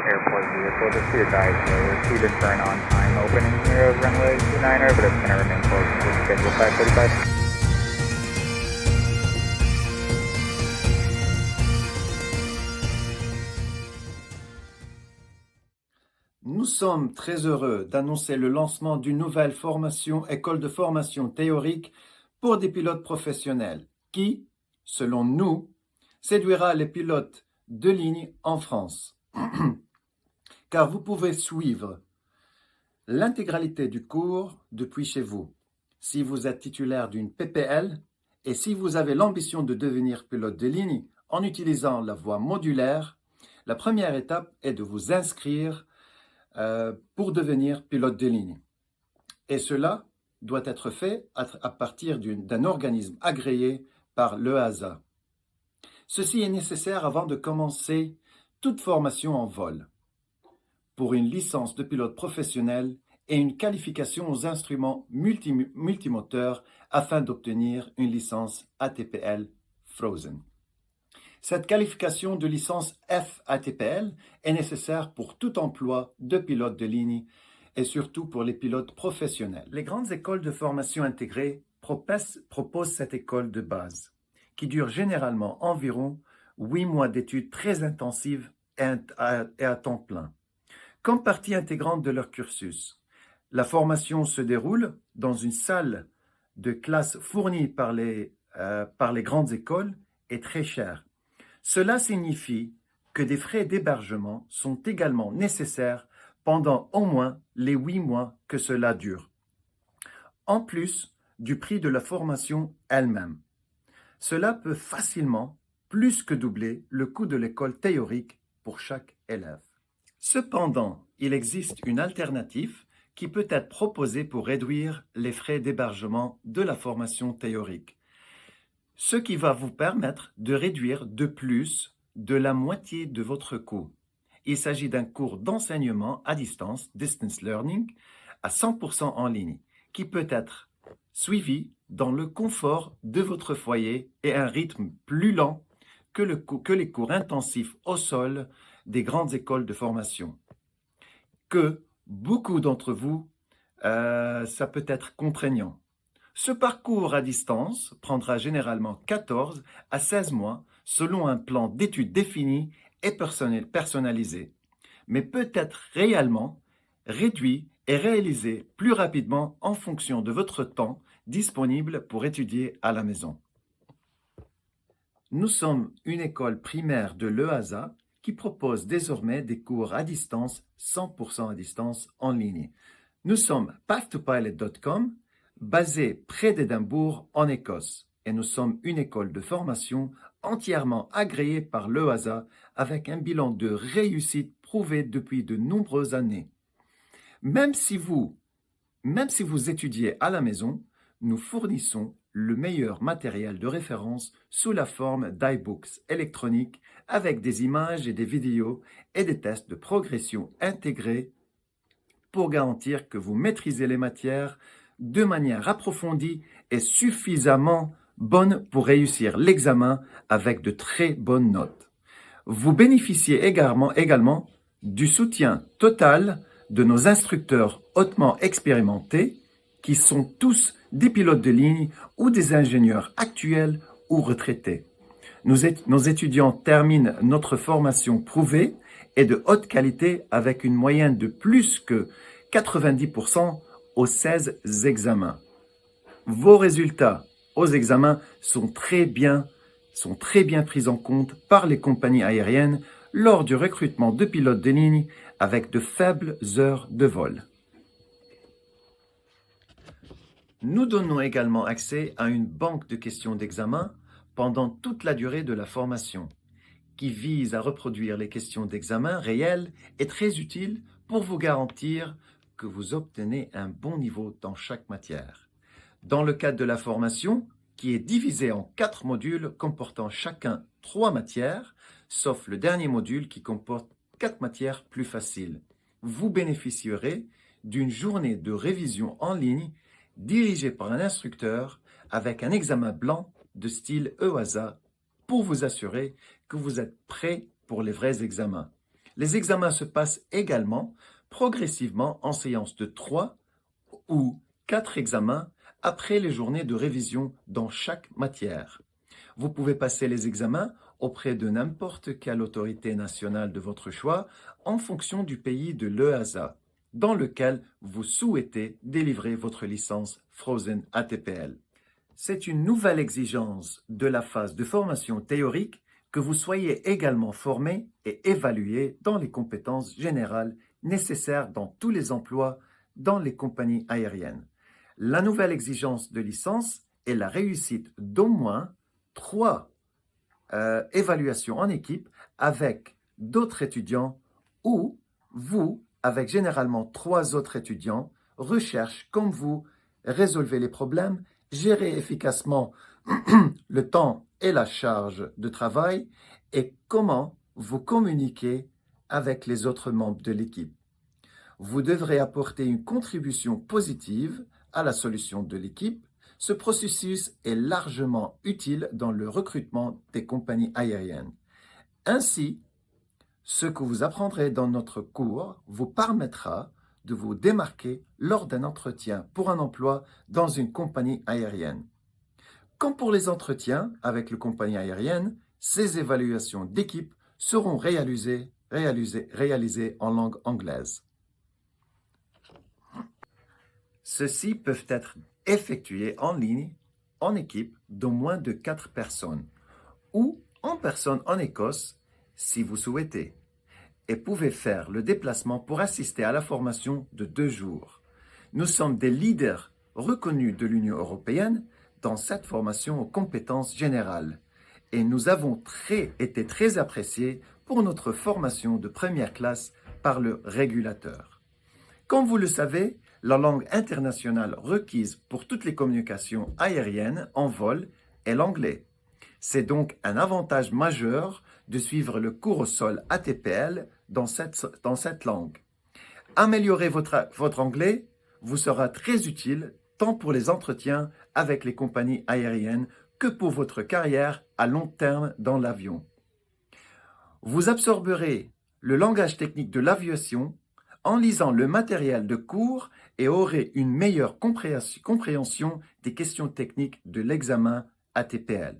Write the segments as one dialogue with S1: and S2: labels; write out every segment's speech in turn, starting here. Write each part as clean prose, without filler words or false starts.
S1: airport vehicle. Just be advised, we're seated for an on-time opening here of runway 29er, but it's going to remain closed until schedule 5:45.
S2: Nous sommes très heureux d'annoncer le lancement d'une nouvelle formation, école de formation théorique pour des pilotes professionnels qui, selon nous, séduira les pilotes de ligne en France. Car vous pouvez suivre l'intégralité du cours depuis chez vous. Si vous êtes titulaire d'une PPL et si vous avez l'ambition de devenir pilote de ligne en utilisant la voie modulaire, la première étape est de vous inscrire pour devenir pilote de ligne. Et cela doit être fait à partir d'un organisme agréé par l'EASA. Ceci est nécessaire avant de commencer toute formation en vol, pour une licence de pilote professionnel et une qualification aux instruments multimoteurs afin d'obtenir une licence ATPL Frozen. Cette qualification de licence FATPL est nécessaire pour tout emploi de pilote de ligne et surtout pour les pilotes professionnels. Les grandes écoles de formation intégrée proposent cette école de base, qui dure généralement environ 8 mois d'études très intensives et à temps plein. Comme partie intégrante de leur cursus, la formation se déroule dans une salle de classe fournie par les grandes écoles et très chère. Cela signifie que des frais d'hébergement sont également nécessaires pendant au moins les 8 mois que cela dure, en plus du prix de la formation elle-même. Cela peut facilement plus que doubler le coût de l'école théorique pour chaque élève. Cependant, il existe une alternative qui peut être proposée pour réduire les frais d'hébergement de la formation théorique, ce qui va vous permettre de réduire de plus de la moitié de votre coût. Il s'agit d'un cours d'enseignement à distance, distance learning, à 100% en ligne, qui peut être suivi dans le confort de votre foyer et un rythme plus lent que les cours intensifs au sol des grandes écoles de formation. Que beaucoup d'entre vous, ça peut être contraignant. Ce parcours à distance prendra généralement 14 à 16 mois selon un plan d'études défini et personnalisé, mais peut être réellement réduit et réalisé plus rapidement en fonction de votre temps disponible pour étudier à la maison. Nous sommes une école primaire de l'EASA qui propose désormais des cours à distance, 100% à distance en ligne. Nous sommes path2pilot.com, basé près d'Édimbourg en Écosse, et nous sommes une école de formation entièrement agréée par l'EASA avec un bilan de réussite prouvé depuis de nombreuses années. Même si vous étudiez à la maison, nous fournissons le meilleur matériel de référence sous la forme d'iBooks électroniques avec des images et des vidéos et des tests de progression intégrés pour garantir que vous maîtrisez les matières de manière approfondie et suffisamment bonne pour réussir l'examen avec de très bonnes notes. Vous bénéficiez également du soutien total de nos instructeurs hautement expérimentés qui sont tous des pilotes de ligne ou des ingénieurs actuels ou retraités. Nos étudiants terminent notre formation prouvée et de haute qualité avec une moyenne de plus que 90% aux 16 examens. Vos résultats aux examens sont très bien pris en compte par les compagnies aériennes lors du recrutement de pilotes de ligne avec de faibles heures de vol. Nous donnons également accès à une banque de questions d'examen pendant toute la durée de la formation, qui vise à reproduire les questions d'examen réelles et très utiles pour vous garantir que vous obtenez un bon niveau dans chaque matière. Dans le cadre de la formation, qui est divisée en 4 modules comportant chacun 3 matières, sauf le dernier module qui comporte 4 matières plus faciles, vous bénéficierez d'une journée de révision en ligne dirigée par un instructeur avec un examen blanc de style EASA pour vous assurer que vous êtes prêt pour les vrais examens. Les examens se passent également progressivement en séances de 3 ou 4 examens après les journées de révision dans chaque matière. Vous pouvez passer les examens auprès de n'importe quelle autorité nationale de votre choix en fonction du pays de l'EASA dans lequel vous souhaitez délivrer votre licence Frozen ATPL. C'est une nouvelle exigence de la phase de formation théorique que vous soyez également formé et évalué dans les compétences générales nécessaires dans tous les emplois dans les compagnies aériennes. La nouvelle exigence de licence est la réussite d'au moins 3 évaluations en équipe avec d'autres étudiants ou vous, avec généralement 3 autres étudiants, recherchent comme vous, résolvez les problèmes, gérez efficacement le temps et la charge de travail et comment vous communiquez avec les autres membres de l'équipe. Vous devrez apporter une contribution positive à la solution de l'équipe. Ce processus est largement utile dans le recrutement des compagnies aériennes. Ainsi, ce que vous apprendrez dans notre cours vous permettra de vous démarquer lors d'un entretien pour un emploi dans une compagnie aérienne. Comme pour les entretiens avec les compagnies aériennes, ces évaluations d'équipe seront réalisées en langue anglaise. Ceux-ci peuvent être effectués en ligne, en équipe d'au moins de 4 personnes ou en personne en Écosse si vous souhaitez et pouvez faire le déplacement pour assister à la formation de 2 jours. Nous sommes des leaders reconnus de l'Union européenne dans cette formation aux compétences générales et nous avons été très appréciés pour notre formation de première classe par le régulateur. Comme vous le savez, la langue internationale requise pour toutes les communications aériennes en vol est l'anglais. C'est donc un avantage majeur de suivre le cours au sol ATPL dans cette langue. Améliorer votre anglais vous sera très utile tant pour les entretiens avec les compagnies aériennes que pour votre carrière à long terme dans l'avion. Vous absorberez le langage technique de l'aviation en lisant le matériel de cours et aurez une meilleure compréhension des questions techniques de l'examen ATPL.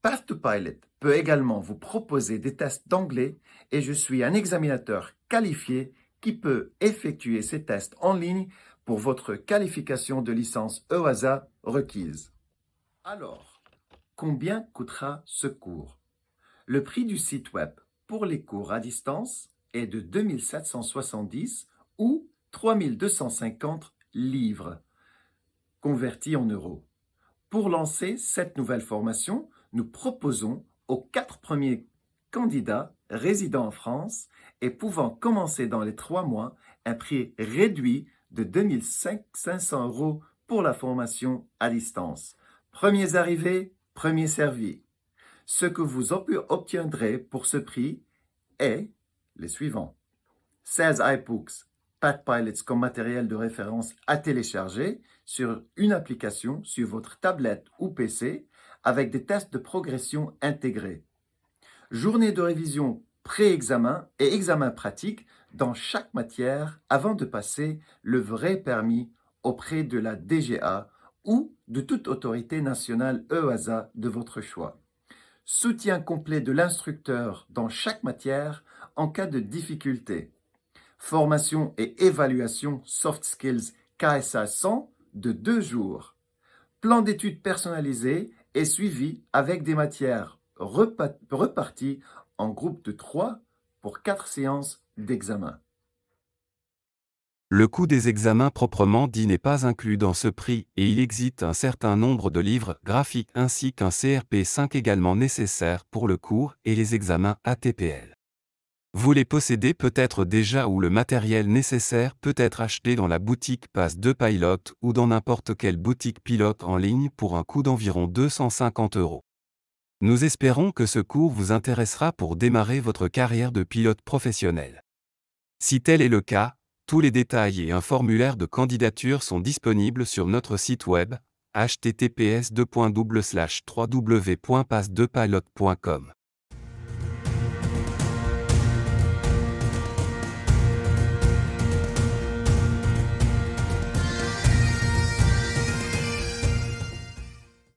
S2: Path to Pilot peut également vous proposer des tests d'anglais et je suis un examinateur qualifié qui peut effectuer ces tests en ligne pour votre qualification de licence EASA requise. Alors, combien coûtera ce cours? Le prix du site web pour les cours à distance est de 2770 ou 3250 livres, convertis en euros. Pour lancer cette nouvelle formation, nous proposons aux 4 premiers candidats résidant en France et pouvant commencer dans les 3 mois un prix réduit de 2500 € pour la formation à distance. Premiers arrivés, premiers servis. Ce que vous obtiendrez pour ce prix est les suivants. 16 iBooks, Path Pilots comme matériel de référence à télécharger sur une application sur votre tablette ou PC avec des tests de progression intégrés. Journée de révision pré-examen et examen pratique dans chaque matière avant de passer le vrai permis auprès de la DGA ou de toute autorité nationale EASA de votre choix. Soutien complet de l'instructeur dans chaque matière en cas de difficulté. Formation et évaluation Soft Skills KSA 100 de 2 jours. Plan d'études personnalisé et suivi avec des matières reparties en groupe de 3 pour 4 séances d'examen.
S3: Le coût des examens proprement dit n'est pas inclus dans ce prix et il existe un certain nombre de livres graphiques ainsi qu'un CRP5 également nécessaire pour le cours et les examens ATPL. Vous les possédez peut-être déjà ou le matériel nécessaire peut être acheté dans la boutique Path to Pilot ou dans n'importe quelle boutique pilote en ligne pour un coût d'environ 250 €. Nous espérons que ce cours vous intéressera pour démarrer votre carrière de pilote professionnel. Si tel est le cas, tous les détails et un formulaire de candidature sont disponibles sur notre site web https://www.pathtopilot.com.